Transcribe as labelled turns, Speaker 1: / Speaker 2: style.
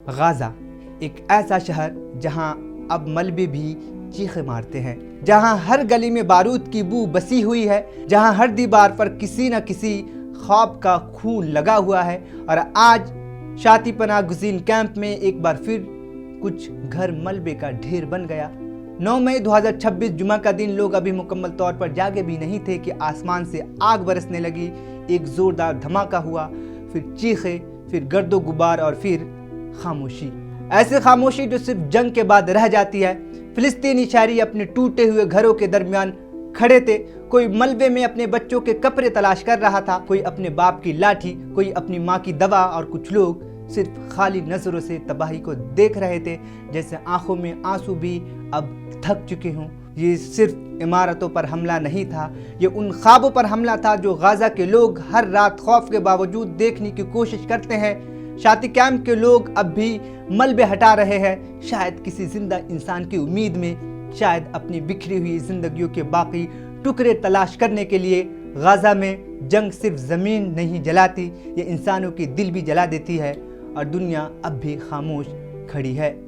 Speaker 1: غازہ ایک ایسا شہر جہاں اب ملبے بھی چیخیں مارتے ہیں، جہاں ہر گلی میں بارود کی بو بسی ہوئی ہے، جہاں ہر دیوار پر کسی نہ کسی خواب کا خون لگا ہوا ہے، اور آج شاطی پناہ گزین کیمپ میں ایک بار پھر کچھ گھر ملبے کا ڈھیر بن گیا۔ 9 مئی 2026 جمعہ کا دن لوگ ابھی مکمل طور پر جاگے بھی نہیں تھے کہ آسمان سے آگ برسنے لگی، ایک زوردار دھماکہ ہوا، پھر چیخیں، پھر گرد و غبار اور پھر خاموشی، ایسی خاموشی جو صرف جنگ کے بعد رہ جاتی ہے۔ فلسطینی شہری اپنے ٹوٹے ہوئے گھروں کے درمیان کھڑے تھے، کوئی ملبے میں اپنے بچوں کے کپڑے تلاش کر رہا تھا، کوئی اپنے باپ کی لاٹھی، کوئی اپنی ماں کی دوا، اور کچھ لوگ صرف خالی نظروں سے تباہی کو دیکھ رہے تھے، جیسے آنکھوں میں آنسو بھی اب تھک چکے ہوں۔ یہ صرف عمارتوں پر حملہ نہیں تھا، یہ ان خوابوں پر حملہ تھا جو غازہ کے لوگ ہر رات خوف کے باوجود دیکھنے کی کوشش کرتے ہیں۔ شاطی کیمپ کے لوگ اب بھی ملبے ہٹا رہے ہیں، شاید کسی زندہ انسان کی امید میں، شاید اپنی بکھری ہوئی زندگیوں کے باقی ٹکڑے تلاش کرنے کے لیے۔ غازہ میں جنگ صرف زمین نہیں جلاتی، یہ انسانوں کے دل بھی جلا دیتی ہے، اور دنیا اب بھی خاموش کھڑی ہے۔